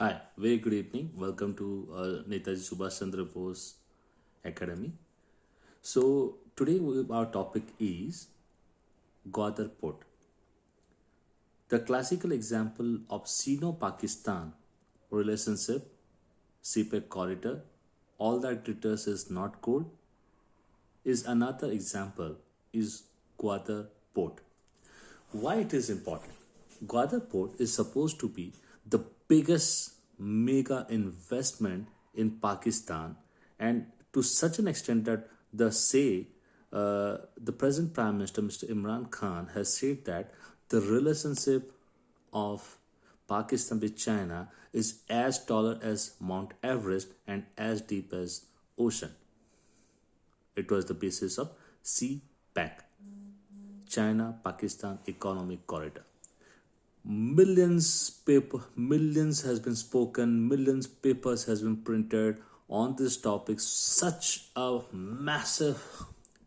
Hi, very good evening. Welcome to Netaji Subhash Chandra Bose Academy. So today our topic is Gwadar Port, the classical example of Sino-Pakistan relationship, CPEC corridor. All that glitters is not gold. Is another example is Gwadar Port. Why it is important? Gwadar Port is supposed to be the biggest mega investment in Pakistan, and to such an extent that the present Prime Minister Mr. Imran Khan has said that the relationship of Pakistan with China is as taller as Mount Everest and as deep as ocean. It was the basis of CPEC, China Pakistan Economic Corridor. Millions has been spoken, millions papers has been printed on this topic. Such a massive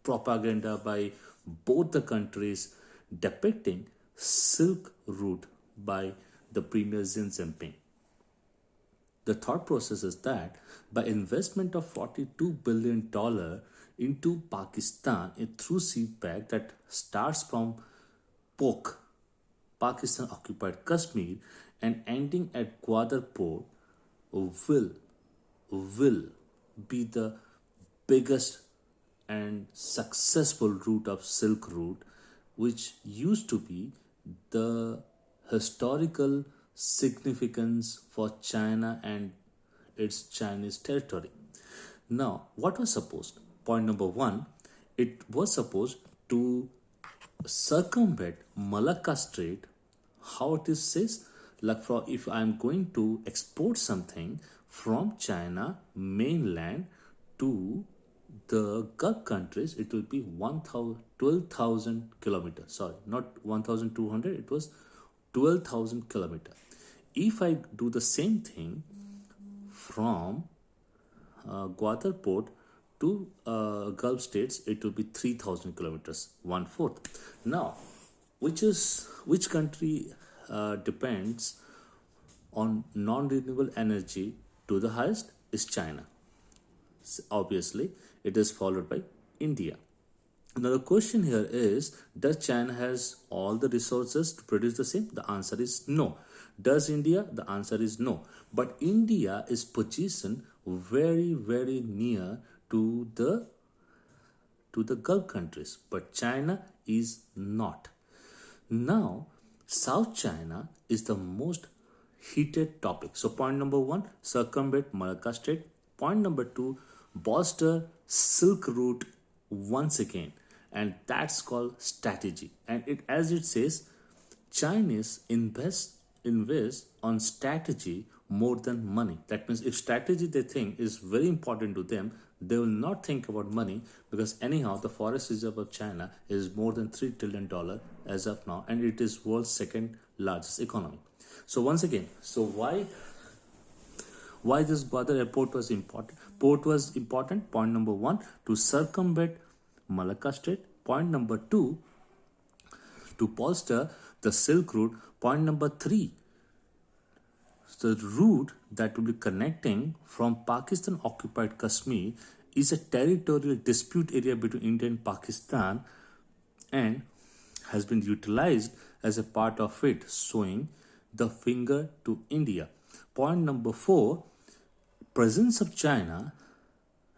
propaganda by both the countries depicting Silk Route by the Premier Xi Jinping. The thought process is that by investment of $42 billion into Pakistan through CPEC that starts from POK, Pakistan occupied Kashmir, and ending at Gwadar Port will will be the biggest and successful route of Silk Route, which used to be the historical significance for China and its Chinese territory. Now, what was supposed? Point number one, it was supposed to circumvent Malacca Strait. How it is says, like for if I'm going to export something from China mainland to the Gulf countries, it will be 12,000 kilometers. Sorry, not 1,200. It was 12,000 kilometers. If I do the same thing from Gwadar Port to Gulf states, it will be 3,000 kilometers, one fourth. Now, which country depends on non-renewable energy to the highest is China. Obviously, it is followed by India. Now the question here is, does China has all the resources to produce the same? The answer is no. Does India? The answer is no. But India is positioned very near to the Gulf countries, but China is not. Now, South China is the most heated topic. So point number one, circumvent Malacca Strait. Point number two, bolster Silk Route once again, and that's called strategy. And it, as it says, Chinese invest on strategy more than money. That means if strategy they think is very important to them, they will not think about money, because anyhow the forest reserve of China is more than $3 trillion as of now, and it is world's second largest economy. So once again, so why this Gwadar airport was important? Port was important. Point number one, to circumvent Malacca Strait. Point number two, to bolster the Silk Route. Point number three, the route that will be connecting from Pakistan occupied Kashmir is a territorial dispute area between India and Pakistan, and has been utilized as a part of it, showing the finger to India. Point number four, presence of China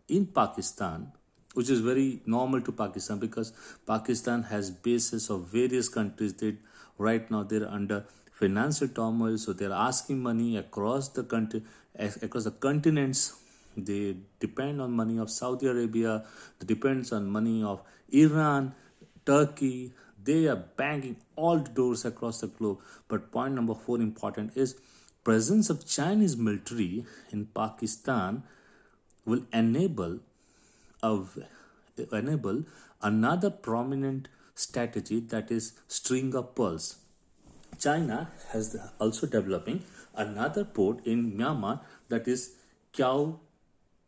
in Pakistan, which is very normal to Pakistan, because Pakistan has bases of various countries. That right now they're under financial turmoil, so they're asking money across the country, across the continents. They depend on money of Saudi Arabia. They depends on money of Iran, Turkey. They are banging all the doors across the globe. But point number four important is presence of Chinese military in Pakistan will enable another prominent strategy, that is string of pearls. China has also developing another port in Myanmar, that is Kyau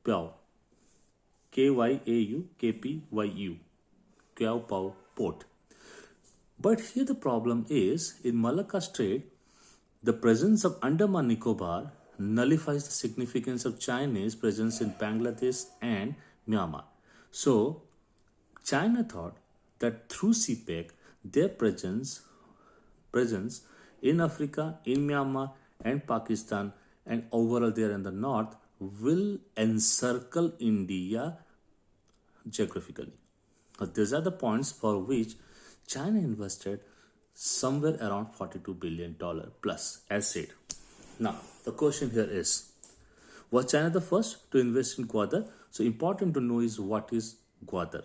Pao, KYAUKPYU, Kyau Pao port. But here the problem is, in Malacca Strait, the presence of Andaman Nicobar nullifies the significance of Chinese presence in Bangladesh and Myanmar. So, China thought that through CPEC, their presence in Africa, in Myanmar, and Pakistan, and overall there in the north, will encircle India geographically. Now, these are the points for which China invested somewhere around $42 billion plus, as said. Now, the question here is, was China the first to invest in Gwadar? So, important to know is what is Gwadar.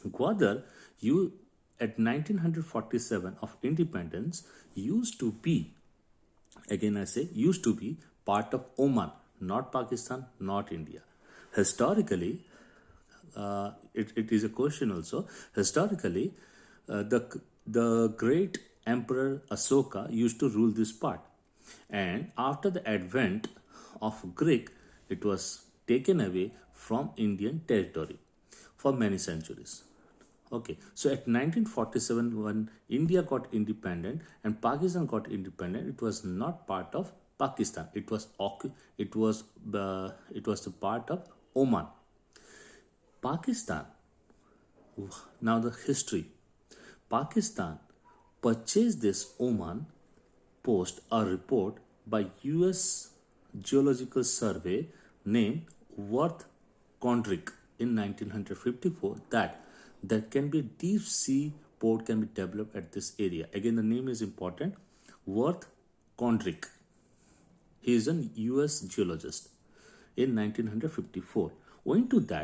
Gwadar, you at 1947 of independence, used to be, again I say, used to be part of Oman, not Pakistan, not India. Historically, it is a question also. Historically, the great emperor Asoka used to rule this part, and after the advent of Greek, it was taken away from Indian territory for many centuries. Okay, so at 1947, when India got independent and Pakistan got independent, it was not part of Pakistan. It was the part of Oman. Pakistan. Now the history. Pakistan purchased this Oman post a report by U.S. Geological Survey named Worth Condrick in 1954 that there can be deep sea port can be developed at this area. Again, the name is important. Worth Condrick. He is a U.S. geologist in 1954. Owing to that,